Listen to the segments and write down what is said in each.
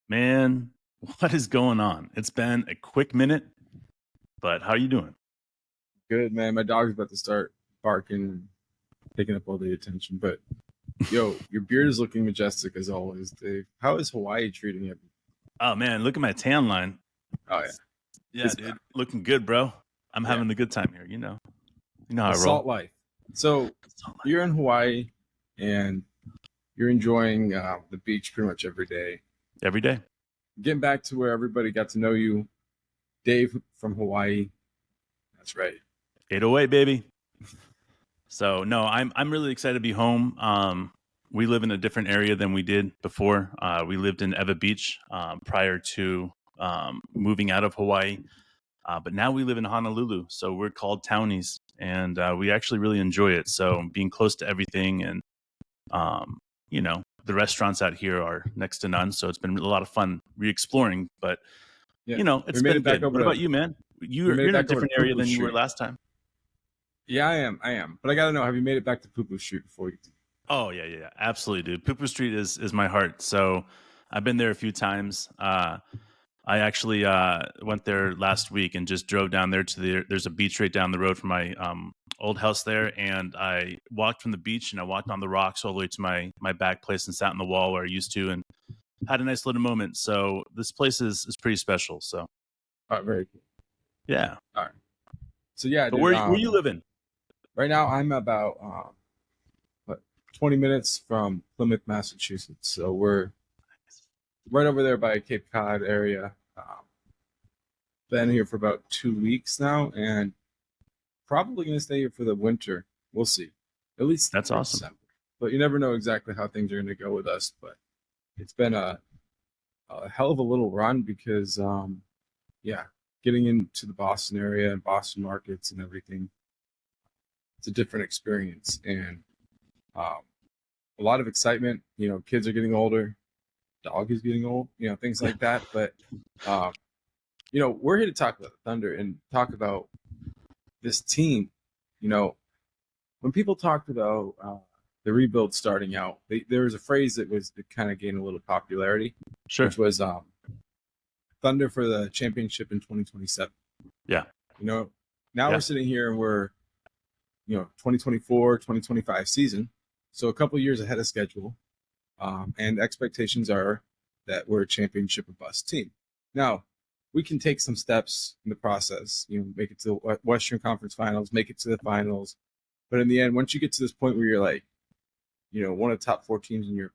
Man, what is going on? It's been a quick minute, but how are you doing? Good, man. My dog's about to start barking, taking up all the attention. But yo, your beard is looking majestic as always, Dave. How is Hawaii treating you? Oh man, look at my tan line. Oh yeah, Yeah, it's dude, back. looking good, bro. I'm Yeah, having the good time here. You know how the I roll. salt life. So So, like, you're in Hawaii and you're enjoying the beach pretty much every day. every day, Getting back to where everybody got to know you, Dave from Hawaii. That's right. 808, baby. So no, I'm really excited to be home. We live in a different area than we did before. We lived in Eva Beach prior to moving out of Hawaii. But now we live in Honolulu, so we're called townies, and we actually really enjoy it. So being close to everything, and um, the restaurants out here are next to none. So it's been a lot of fun re-exploring. But Yeah, we it's made been it back good. over What to about you, man? we You're made it in a back over to different area Pupu than you were Street. last time. Yeah, I am. But I gotta know, have you made it back to Pupu Street before you? Oh yeah, absolutely, dude. Pupu Street is my heart. So I've been there a few times. I actually went there last week and just drove down there to there's a beach right down the road from my old house there. And I walked from the beach and I walked on the rocks all the way to my back place and sat in the wall where I used to and had a nice little moment. So this place is pretty special. So All right, very cool. yeah. All right. So yeah, But dude. where you living? Right now I'm about what 20 minutes from Plymouth, Massachusetts. So we're right over there by Cape Cod area. Been here for about 2 weeks now, and probably gonna stay here for the winter. We'll see, at least That's through awesome. December. But you never know exactly how things are gonna go with us. But it's been a hell of a little run because yeah, getting into the Boston area and Boston markets and everything, it's a different experience and um, a lot of excitement. Kids are getting older, dog is getting old, things like that. But um, we're here to talk about the Thunder and talk about this team. You know, when people talked about the rebuild starting out, there was a phrase that kind of gained a little popularity, Sure. which was Thunder for the championship in 2027. Yeah. Now Yeah. we're sitting here and we're 2024, 2025 season, so a couple years ahead of schedule, and expectations are that we're a championship or bust team. Now, we can take some steps in the process, make it to the Western Conference Finals, make it to the finals, but in the end, once you get to this point where you're like, one of the top four teams in your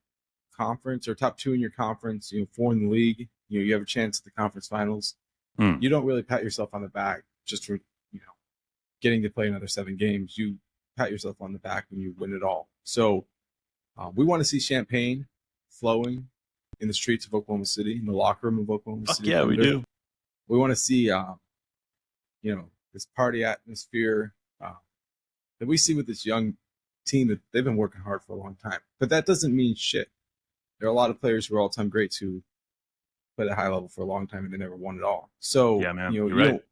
conference or top two in your conference, four in the league, you have a chance at the conference finals. Hmm. You don't really pat yourself on the back just for getting to play another 7 games. You pat yourself on the back when you win it all. So we want to see champagne flowing in the streets of Oklahoma City, in the locker room of Oklahoma Fuck City yeah, we Thunder. do. We want to see, this party atmosphere that we see with this young team that they've been working hard for a long time. But that doesn't mean shit. There are a lot of players who are all-time greats who played at a high level for a long time and they never won it all. So Yeah, man. you You're right.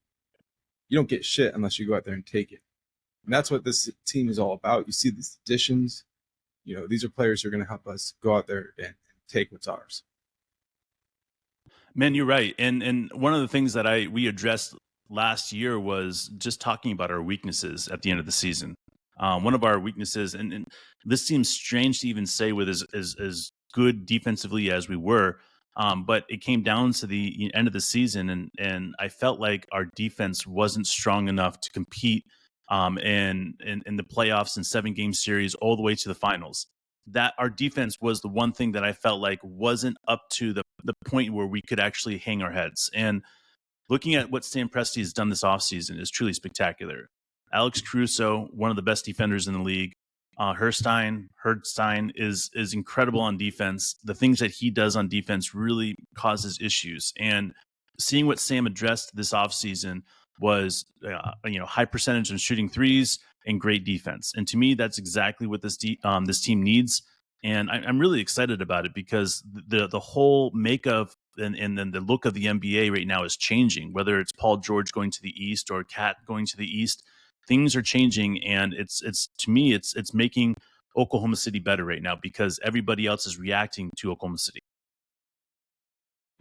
don't get shit unless you go out there and take it. And that's what this team is all about. You see these additions. These are players who are going to help us go out there and take what's ours. Man, you're right. And one of the things that we addressed last year was just talking about our weaknesses at the end of the season. One of our weaknesses, and this seems strange to even say with as good defensively as we were, but it came down to the end of the season, and I felt like our defense wasn't strong enough to compete in the playoffs and 7-game series all the way to the finals. That our defense was the one thing that I felt like wasn't up to the point where we could actually hang our heads. And looking at what Sam Presti has done this offseason is truly spectacular. Alex Caruso, one of the best defenders in the league. Herstein is incredible on defense. The things that he does on defense really causes issues. And seeing what Sam addressed this offseason was, high percentage on shooting threes and great defense. And to me, that's exactly what this team needs. And I'm really excited about it because the whole makeup and then the look of the NBA right now is changing. Whether it's Paul George going to the East or Cat going to the East, things are changing, and it's to me it's making Oklahoma City better right now because everybody else is reacting to Oklahoma City.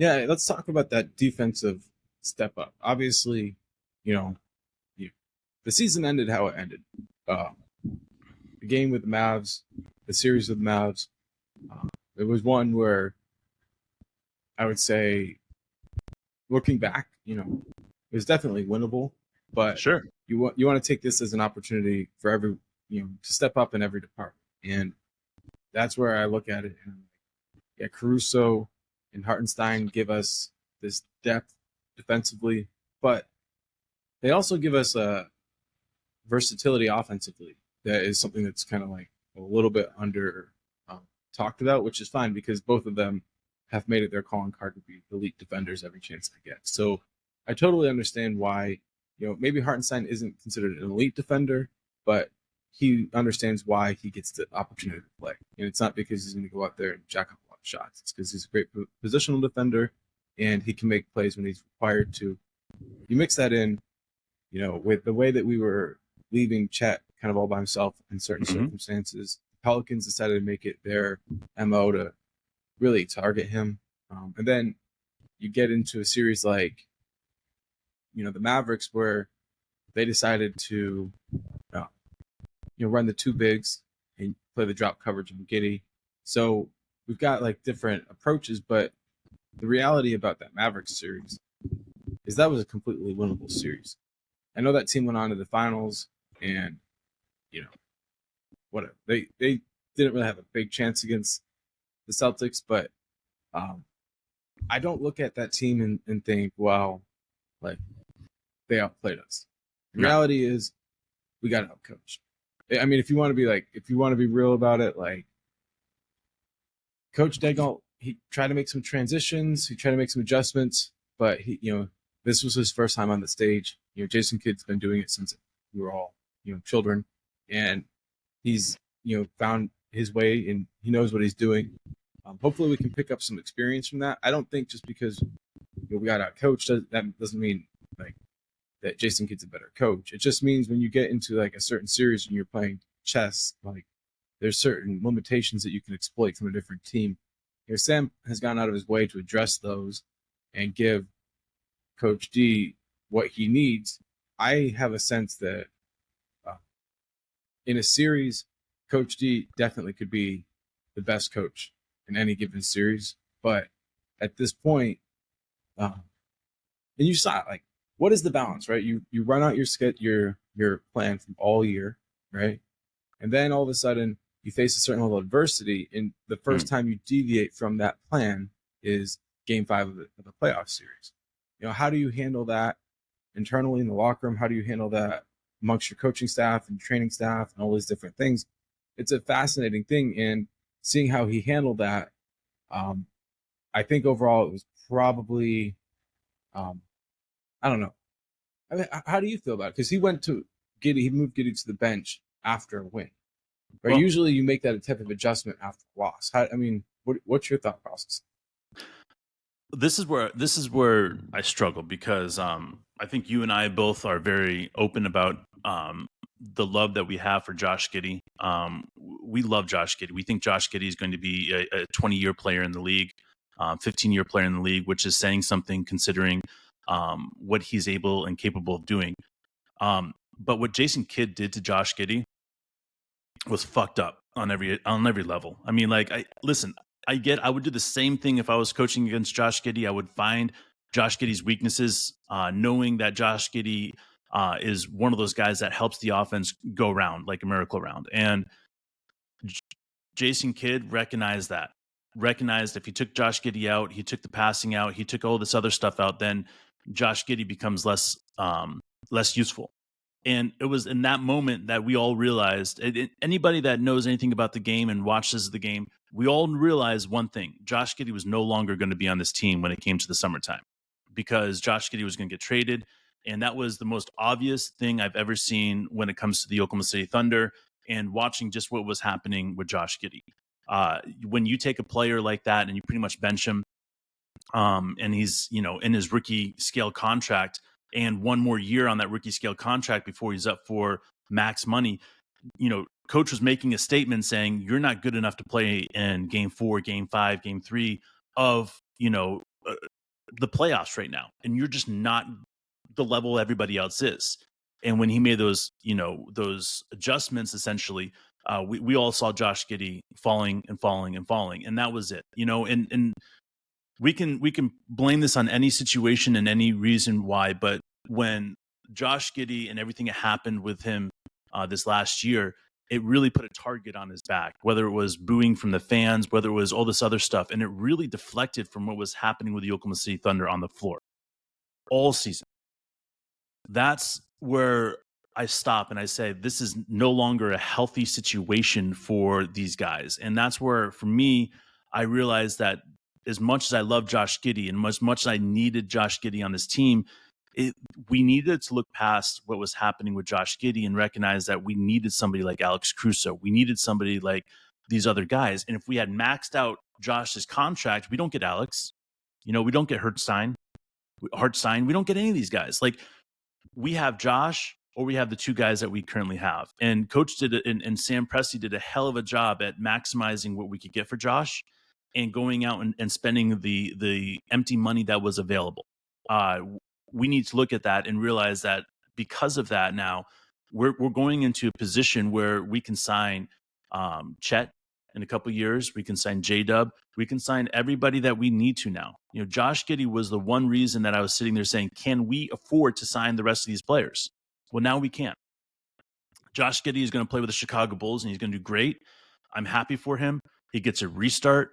Yeah, let's talk about that defensive step up. Obviously, you know, you, the season ended how it ended. Uh, the game with the Mavs, the series with the Mavs, it was one where I would say, looking back, it was definitely winnable, but Sure. you want to take this as an opportunity for every to step up in every department, and that's where I look at it. And yeah, Caruso and Hartenstein give us this depth defensively, but they also give us a versatility offensively. That is something that's kind of like a little bit under talked about, which is fine because both of them have made it their calling card to be elite defenders every chance they get. So I totally understand why, maybe Hartenstein isn't considered an elite defender, but he understands why he gets the opportunity to play. And it's not because he's going to go out there and jack up a lot of shots. It's because he's a great positional defender and he can make plays when he's required to. You mix that in, with the way that we were leaving Chet kind of all by himself in certain circumstances. Pelicans decided to make it their MO to really target him. And then you get into a series like, the Mavericks, where they decided to, run the two bigs and play the drop coverage on Giddey. So we've got like different approaches, but the reality about that Mavericks series is that was a completely winnable series. I know that team went on to the finals, and whatever, they didn't really have a big chance against the Celtics, but I don't look at that team and think, wow, like they outplayed us. The reality is we got outcoached. I mean, if you want to be real about it, like Coach Daigneault, he tried to make some transitions, he tried to make some adjustments, but this was his first time on the stage. Jason Kidd's been doing it since we were all, children, and he's, found his way and he knows what he's doing. Hopefully we can pick up some experience from that. I don't think just because we got out coached, that doesn't mean like that Jason Kidd's a better coach. It just means when you get into like a certain series and you're playing chess, like there's certain limitations that you can exploit from a different team. Sam has gone out of his way to address those and give Coach D what he needs. I have a sense that in a series, Coach D definitely could be the best coach in any given series. But at this point, and you saw like, what is the balance, right? You run out your plan from all year, right? And then all of a sudden you face a certain level of adversity, and the first time you deviate from that plan is Game 5 of the playoff series. How do you handle that internally in the locker room? How do you handle that amongst your coaching staff and training staff and all these different things? It's a fascinating thing, and seeing how he handled that, I think overall it was probably, I don't know. I mean, how do you feel about it? Because he moved Giddey to the bench after a win. Right? Well, usually you make that a type of adjustment after a loss. What's your thought process? This is where I struggle because I think you and I both are very open about the love that we have for Josh Giddey. We love Josh Giddey. We think Josh Giddey is going to be a 20-year player in the league, 15-year player in the league, which is saying something considering what he's able and capable of doing. But what Jason Kidd did to Josh Giddey was fucked up on every level. I mean, like, I would do the same thing if I was coaching against Josh Giddey. I would find Josh Giddey's weaknesses, knowing that Josh Giddey is one of those guys that helps the offense go round like a miracle round. And Jason Kidd recognized if he took Josh Giddey out, he took the passing out, he took all this other stuff out, then Josh Giddey becomes less useful. And it was in that moment that we all realized, anybody that knows anything about the game and watches the game, we all realized one thing: Josh Giddey was no longer going to be on this team when it came to the summertime, because Josh Giddey was going to get traded. And that was the most obvious thing I've ever seen when it comes to the Oklahoma City Thunder and watching just what was happening with Josh Giddey. When you take a player like that and you pretty much bench him, and he's, in his rookie scale contract, and one more year on that rookie scale contract before he's up for max money, coach was making a statement saying, you're not good enough to play in Game 4, Game 5, Game 3 of, the playoffs right now, and you're just not the level everybody else is. And when he made those, those adjustments, essentially, we all saw Josh Giddey falling and falling and falling, and that was it. And we can blame this on any situation and any reason why, but when Josh Giddey and everything that happened with him this last year, it really put a target on his back, whether it was booing from the fans, whether it was all this other stuff. And it really deflected from what was happening with the Oklahoma City Thunder on the floor all season. That's where I stop and I say, this is no longer a healthy situation for these guys. And that's where, for me, I realized that as much as I love Josh Giddey and as much as I needed Josh Giddey on this team, we needed to look past what was happening with Josh Giddey and recognize that we needed somebody like Alex Caruso. We needed somebody like these other guys. And if we had maxed out Josh's contract, we don't get Alex. We don't get Hartenstein. We don't get any of these guys. Like, we have Josh or we have the two guys that we currently have. And Coach did it, and Sam Presti did a hell of a job at maximizing what we could get for Josh and going out and spending the empty money that was available. We need to look at that and realize that because of that, now we're going into a position where we can sign Chet in a couple of years. We can sign J-Dub. We can sign everybody that we need to now. Josh Giddey was the one reason that I was sitting there saying, can we afford to sign the rest of these players? Well, now we can. Josh Giddey is going to play with the Chicago Bulls, and he's going to do great. I'm happy for him. He gets a restart.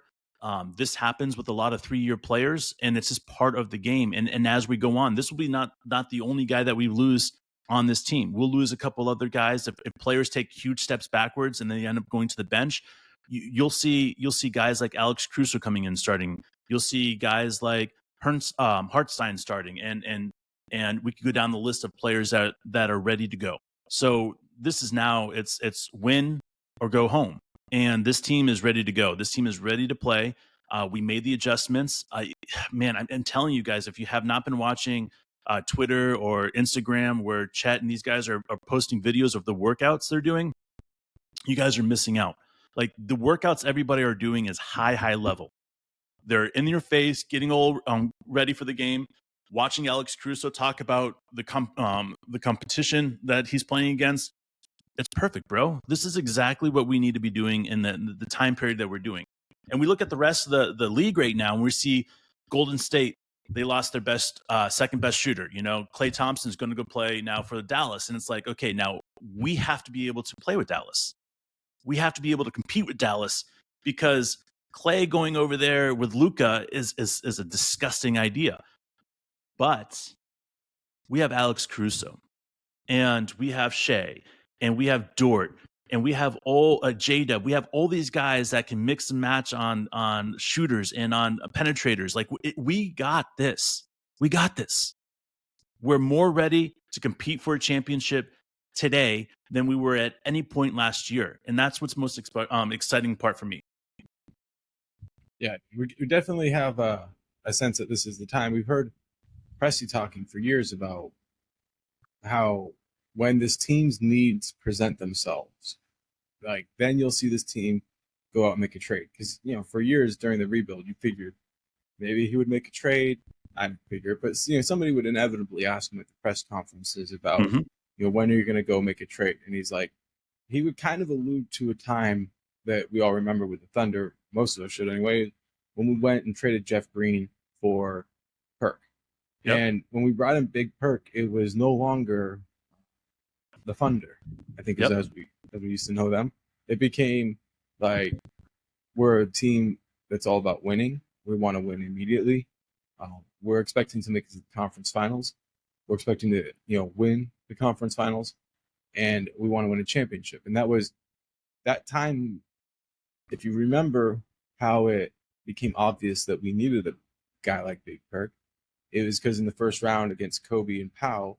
This happens with a lot of 3-year players, and it's just part of the game. And as we go on, this will be not the only guy that we lose on this team. We'll lose a couple other guys. If players take huge steps backwards and they end up going to the bench, you'll see guys like Alex Caruso coming in starting. You'll see guys like Hartenstein starting, and we could go down the list of players that are ready to go. So this is now it's win or go home. And this team is ready to go. This team is ready to play. We made the adjustments. I'm telling you guys, if you have not been watching Twitter or Instagram where Chet and these guys are posting videos of the workouts they're doing, you guys are missing out. Like, the workouts everybody are doing is high level. They're in your face, getting all ready for the game. Watching Alex Caruso talk about the competition that he's playing against. It's perfect, bro. This is exactly what we need to be doing in the time period that we're doing. And we look at the rest of the league right now, and we see Golden State. They lost their second best shooter. Klay Thompson's going to go play now for Dallas. And it's like, okay, now we have to be able to play with Dallas. We have to be able to compete with Dallas, because Klay going over there with Luka is a disgusting idea. But we have Alex Caruso, and we have Shea, and we have Dort, and we have all J-Dub. We have all these guys that can mix and match on shooters and on penetrators. Like, we got this. We got this. We're more ready to compete for a championship today than we were at any point last year. And that's what's most exciting part for me. Yeah, we definitely have a sense that this is the time. We've heard Presti talking for years about how when this team's needs present themselves, like, then you'll see this team go out and make a trade. Because, for years during the rebuild, you figured maybe he would make a trade. I figure, but somebody would inevitably ask him at the press conferences about, when are you going to go make a trade? And he's like, he would kind of allude to a time that we all remember with the Thunder, most of us should anyway, when we went and traded Jeff Green for Perk. Yep. And when we brought in Big Perk, it was no longer the Thunder, I think, yep, as we used to know them. It became like, we're a team that's all about winning. We want to win immediately. We're expecting to make it to the conference finals. We're expecting to, win the conference finals, and we want to win a championship. And that was that time. If you remember how it became obvious that we needed a guy like Big Perk, it was because in the first round against Kobe and Powell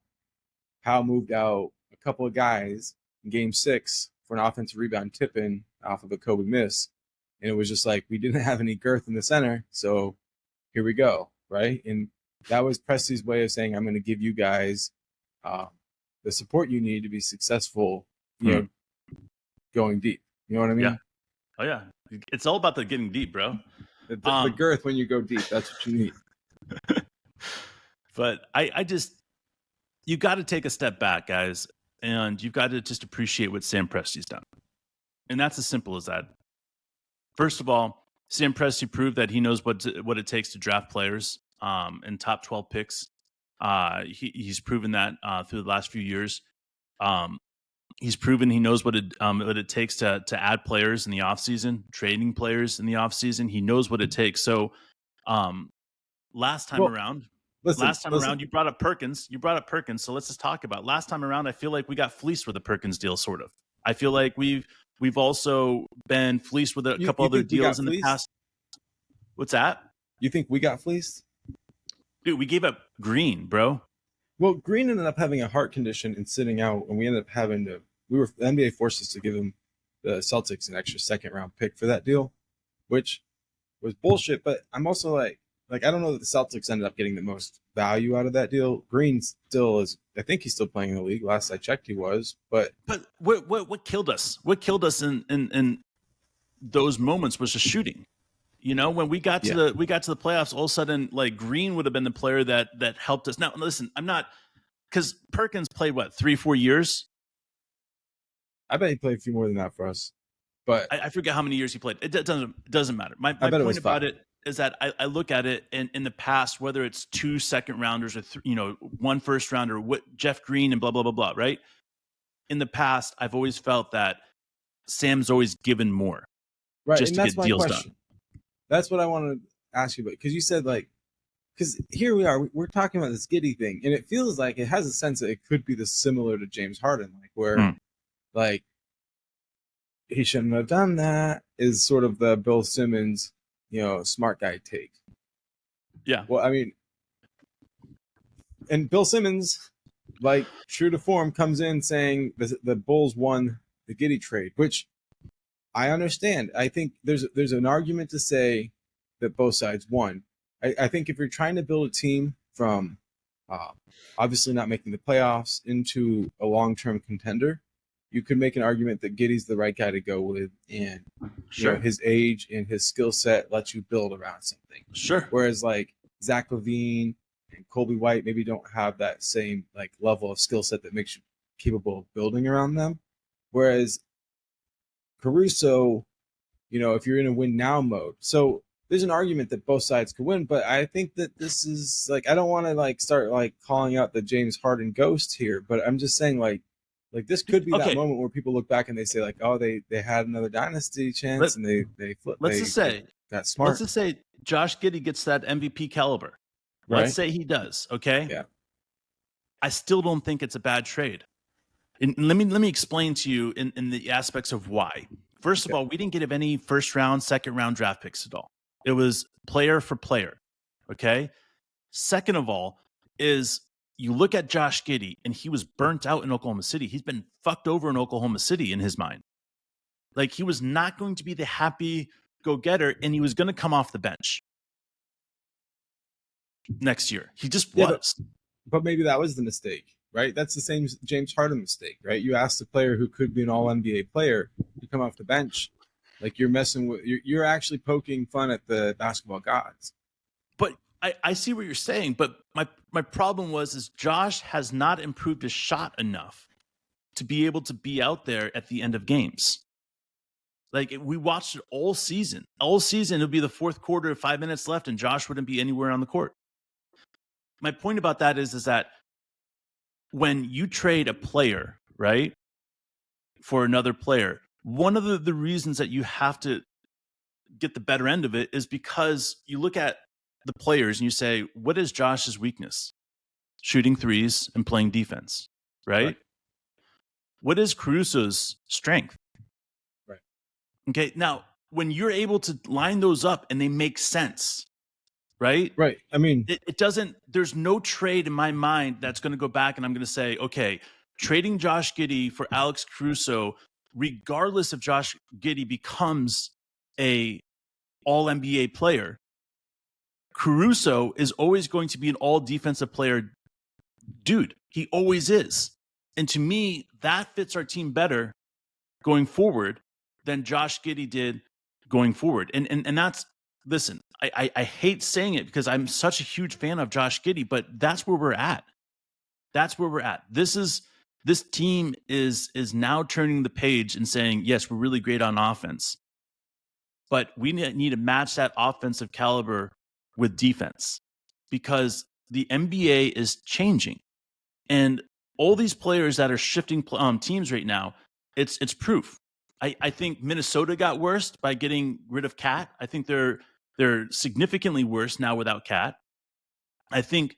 moved out a couple of guys in Game 6 for an offensive rebound tip-in off of a Kobe miss. And it was just like, we didn't have any girth in the center, so here we go, right? And that was Presti's way of saying, I'm going to give you guys the support you need to be successful, going deep. You know what I mean? Yeah. Oh, yeah. It's all about the getting deep, bro. The girth when you go deep. That's what you need. But I just, you got to take a step back, guys, and you've got to just appreciate what Sam Presti's done. And that's as simple as that. First of all, Sam Presti proved that he knows what it takes to draft players and top 12 picks. He's proven that through the last few years. He's proven he knows what it takes to add players in the offseason, trading players in the offseason. He knows what it takes. So last time around, you brought up Perkins. So let's just talk about last time around. I feel like we got fleeced with the Perkins deal, sort of. I feel like we've also been fleeced with a couple other deals in the past. What's that? You think we got fleeced? Dude, we gave up Green, bro. Well, Green ended up having a heart condition and sitting out, and we ended up having to. The NBA forced us to give him the Celtics an extra second-round pick for that deal, which was bullshit. But I'm also like I don't know that the Celtics ended up getting the most value out of that deal. Green still is. I think he's still playing in the league. Last I checked, he was. But what killed us? What killed us in those moments was the shooting. You know, when we got to the playoffs, all of a sudden, like Green would have been the player that helped us. Now, listen, I'm not, because Perkins played what 3-4 years. I bet he played a few more than that for us, but I forget how many years he played. It doesn't matter. My point about it is that I look at it in the past, whether it's 2 second rounders or 1 first rounder, what Jeff Green and blah blah blah blah. Right. In the past, I've always felt that Sam's always given more, right? Just and to get deals done. That's what I want to ask you about, because you said because here we are, we're talking about this Giddey thing, and it feels like it has a sense that it could be similar to James Harden, where he shouldn't have done that is sort of the Bill Simmons, smart guy take. Yeah. Well, I mean, and Bill Simmons, true to form, comes in saying the Bulls won the Giddey trade, which I understand. I think there's an argument to say that both sides won. I think if you're trying to build a team from obviously not making the playoffs into a long-term contender, you could make an argument that Giddey's the right guy to go with, and his age and his skill set lets you build around something. Sure. Whereas Zach LaVine and Colby White maybe don't have that same level of skill set that makes you capable of building around them. Whereas Caruso, if you're in a win now mode. So there's an argument that both sides could win, but I think that this is I don't want to start calling out the James Harden ghost here, but I'm just saying this could be that moment where people look back and they say oh, they had another dynasty chance and they flipped. Let's just say got smart. Let's just say Josh Giddey gets that MVP caliber. Right? Let's say he does. Okay. Yeah. I still don't think it's a bad trade. And let me explain to you in the aspects of why. First of all, we didn't get any first round, second round draft picks at all. It was player for player. Okay. Second of all, is you look at Josh Giddey and he was burnt out in Oklahoma City. He's been fucked over in Oklahoma City in his mind. He was not going to be the happy go-getter, and he was going to come off the bench next year. He just was. But maybe that was the mistake. Right? That's the same James Harden mistake, right? You asked a player who could be an all-NBA player to come off the bench. You're messing with, you're actually poking fun at the basketball gods. But I see what you're saying, but my problem is Josh has not improved his shot enough to be able to be out there at the end of games. We watched it all season. All season, it'll be the fourth quarter, 5 minutes left, and Josh wouldn't be anywhere on the court. My point about that is that when you trade a player, right, for another player, one of the reasons that you have to get the better end of it is because you look at the players and you say, what is Josh's weakness? Shooting threes and playing defense, right? What is Caruso's strength? Right. Okay, now, when you're able to line those up and they make sense, right? Right. I mean, it doesn't, there's no trade in my mind that's going to go back and I'm going to say, okay, trading Josh Giddey for Alex Caruso, regardless if Josh Giddey becomes a all-NBA player, Caruso is always going to be an all-defensive player dude. He always is. And to me, that fits our team better going forward than Josh Giddey did going forward. And that's, listen, I hate saying it because I'm such a huge fan of Josh Giddey, but that's where we're at. That's where we're at. This team is now turning the page and saying, yes, we're really great on offense, but we need to match that offensive caliber with defense because the NBA is changing, and all these players that are shifting teams right now, it's proof. I think Minnesota got worse by getting rid of Cat. I think they're significantly worse now without Cat. I think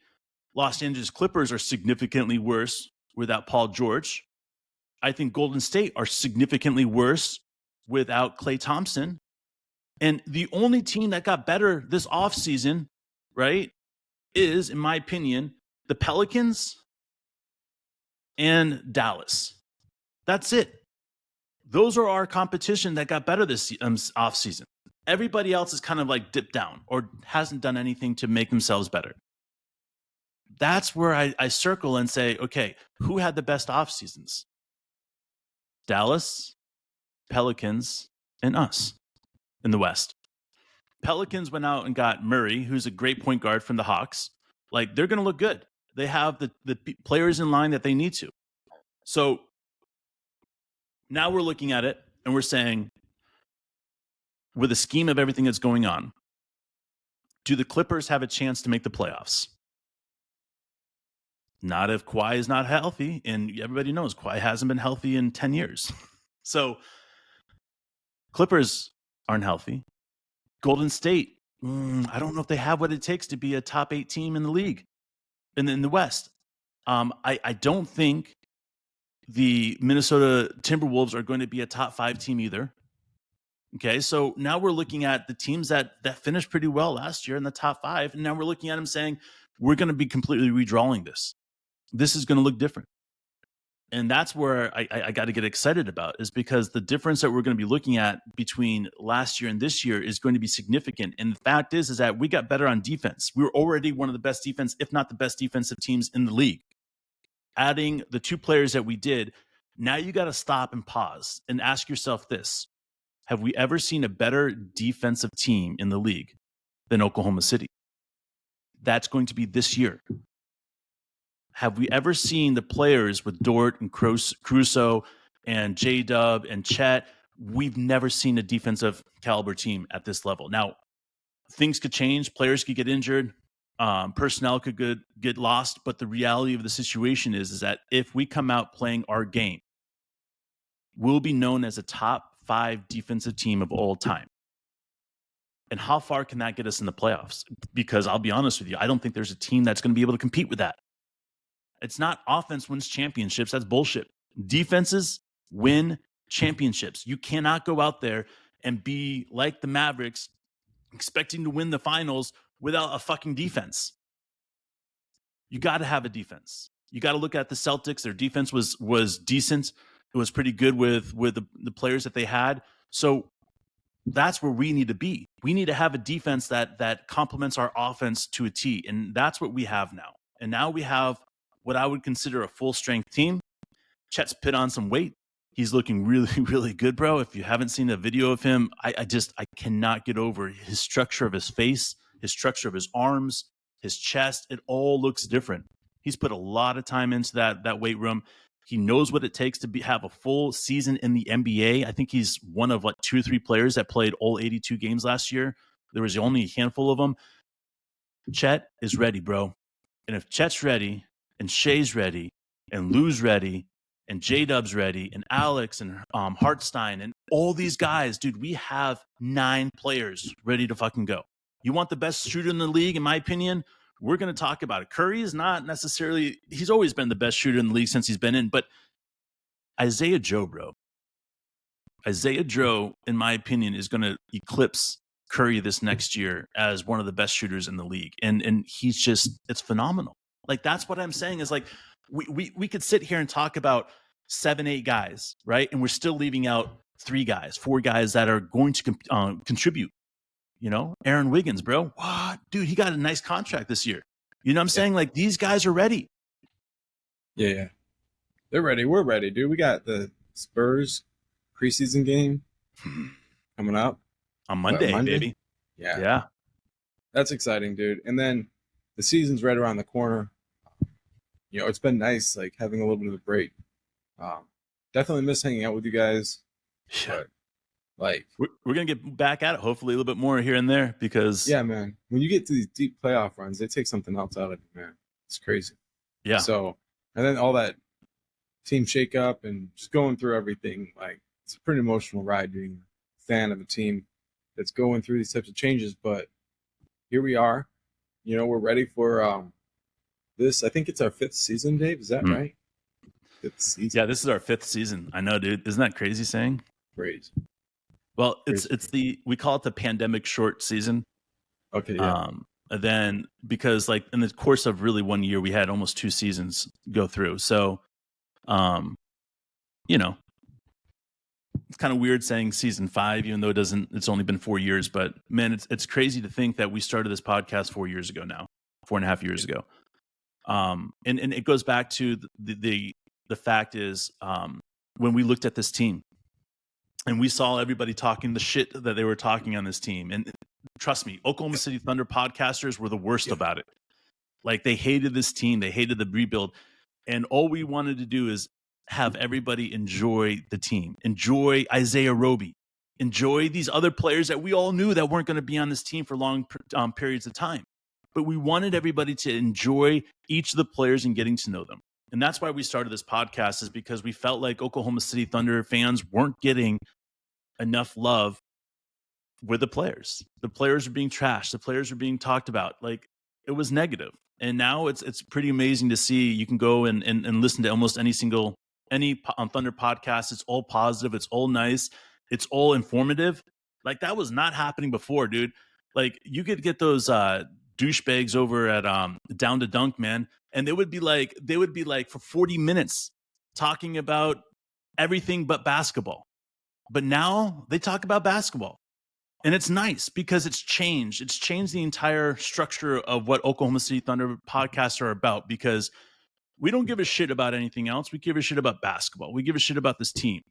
Los Angeles Clippers are significantly worse without Paul George. I think Golden State are significantly worse without Klay Thompson. And the only team that got better this offseason, right, is, in my opinion, the Pelicans and Dallas. That's it. Those are our competition that got better this offseason. Everybody else is kind of like dipped down or hasn't done anything to make themselves better. That's where I circle and say, okay, who had the best off seasons? Dallas, Pelicans, and us in the West. Pelicans went out and got Murray, who's a great point guard from the Hawks. Like, they're going to look good. They have the players in line that they need to. So now we're looking at it and we're saying, with the scheme of everything that's going on, do the Clippers have a chance to make the playoffs? Not if Kawhi is not healthy, and everybody knows Kawhi hasn't been healthy in 10 years. So Clippers aren't healthy. Golden State, I don't know if they have what it takes to be a top 8 team in the league, in the West. I don't think the Minnesota Timberwolves are going to be a top 5 team either. Okay, so now we're looking at the teams that finished pretty well last year in the top 5, and now we're looking at them saying, we're going to be completely redrawing this. This is going to look different. And that's where I got to get excited about, is because the difference that we're going to be looking at between last year and this year is going to be significant. And the fact is that we got better on defense. We were already one of the best defense, if not the best defensive teams in the league. Adding the 2 players that we did, now you got to stop and pause and ask yourself this. Have we ever seen a better defensive team in the league than Oklahoma City? That's going to be this year. Have we ever seen the players with Dort and Caruso and J-Dub and Chet? We've never seen a defensive caliber team at this level. Now, things could change. Players could get injured. Personnel could get lost. But the reality of the situation is that if we come out playing our game, we'll be known as a top 5 defensive team of all time. And how far can that get us in the playoffs? Because I'll be honest with you, I don't think there's a team that's going to be able to compete with that. It's not offense wins championships. That's bullshit. Defenses win championships. You cannot go out there and be like the Mavericks expecting to win the finals without a fucking defense. You got to have a defense. You got to look at the Celtics. Their defense was decent. It was pretty good with the players that they had. So that's where we need to be. We need to have a defense that complements our offense to a T. And that's what we have now. And now we have what I would consider a full-strength team. Chet's put on some weight. He's looking really, really good, bro. If you haven't seen a video of him, I cannot get over his structure of his face, his structure of his arms, his chest. It all looks different. He's put a lot of time into that weight room. He knows what it takes to have a full season in the NBA. I think he's one of 2 or 3 players that played all 82 games last year. There was only a handful of them. Chet is ready, bro. And if Chet's ready, and Shai's ready, and Lou's ready, and J-Dub's ready, and Alex, and Hartstein, and all these guys, dude, we have 9 players ready to fucking go. You want the best shooter in the league, in my opinion? We're going to talk about it. Curry is not necessarily, he's always been the best shooter in the league since he's been in, but Isaiah Joe, bro. Isaiah Joe, in my opinion, is going to eclipse Curry this next year as one of the best shooters in the league. And he's just, it's phenomenal. Like, that's what I'm saying is, like, we could sit here and talk about 7, 8 guys, right? And we're still leaving out 3 guys, 4 guys that are going to contribute. You know, Aaron Wiggins, bro. What? Dude, he got a nice contract this year. You know what I'm saying? Like, these guys are ready. Yeah. They're ready. We're ready, dude. We got the Spurs preseason game coming up. On Monday, baby. Yeah. Yeah. That's exciting, dude. And then the season's right around the corner. It's been nice, like having a little bit of a break. Um, Definitely miss hanging out with you guys, Yeah. but like, We're gonna get back at it, hopefully a little bit more here and there, because yeah, man, when you get to these deep playoff runs, they take something else out of you, man. It's crazy. yeah, So, and then all that team shakeup and just going through everything, like it's a pretty emotional ride being a fan of a team that's going through these types of changes. But here we are. We're ready for this. I think it's our 5th season, Dave. Is that right? 5th season. yeah. This is our 5th season. I know, dude. Isn't that crazy saying? Crazy. Well, we call it the pandemic short season. Okay, yeah. And then because like in the course of really 1 year, we had almost 2 seasons go through. So, you know, it's kind of weird saying season 5, even though it's only been 4 years. But man, it's crazy to think that we started this podcast 4 years ago now, 4.5 years ago. And it goes back to the fact is when we looked at this team and we saw everybody talking the shit that they were talking on this team. And trust me, Oklahoma City Thunder podcasters were the worst about it. Like they hated this team. They hated the rebuild. And all we wanted to do is have everybody enjoy the team, enjoy Isaiah Roby, enjoy these other players that we all knew that weren't going to be on this team for long periods of time. But we wanted everybody to enjoy each of the players and getting to know them. And that's why we started this podcast, is because we felt like Oklahoma City Thunder fans weren't getting enough love with the players. The players are being trashed. The players are being talked about. Like it was negative. And now it's pretty amazing to see. You can go and listen to almost any Thunder podcast. It's all positive. It's all nice. It's all informative. Like that was not happening before, dude. Like you could get those douchebags over at Down to Dunk, man, and they would be like for 40 minutes talking about everything but basketball. But now they talk about basketball. And it's nice because it's changed. It's changed the entire structure of what Oklahoma City Thunder podcasts are about, because we don't give a shit about anything else. We give a shit about basketball. We give a shit about this team.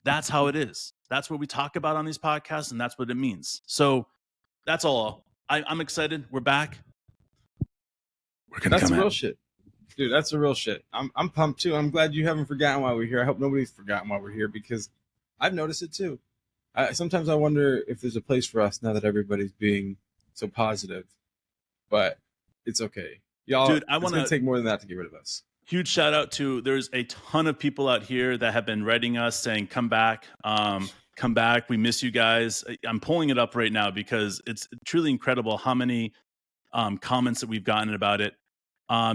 That's how it is. That's what we talk about on these podcasts, and that's what it means. So that's all. I'm excited. We're back. We're gonna That's come the real out. shit. Dude, that's the real shit. I'm pumped too. I'm glad you haven't forgotten why we're here. I hope nobody's forgotten why we're here, because I've noticed it too. Sometimes I wonder if there's a place for us now that everybody's being so positive, but it's okay. Y'all, Dude, it's going to take more than that to get rid of us. Huge shout out to, there's a ton of people out here that have been writing us saying, come back. Come back. We miss you guys. I'm pulling it up right now because it's truly incredible how many comments that we've gotten about it.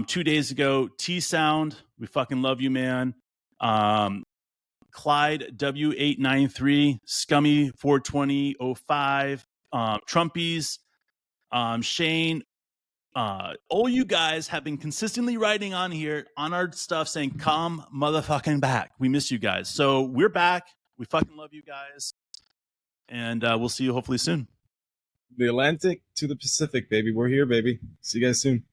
2 days ago, T-Sound, we fucking love you, man. Clyde W893, Scummy 42005, Trumpies, Shane. All you guys have been consistently writing on here on our stuff saying, come motherfucking back. We miss you guys. So we're back. We fucking love you guys. And we'll see you hopefully soon. The Atlantic to the Pacific, baby. We're here, baby. See you guys soon.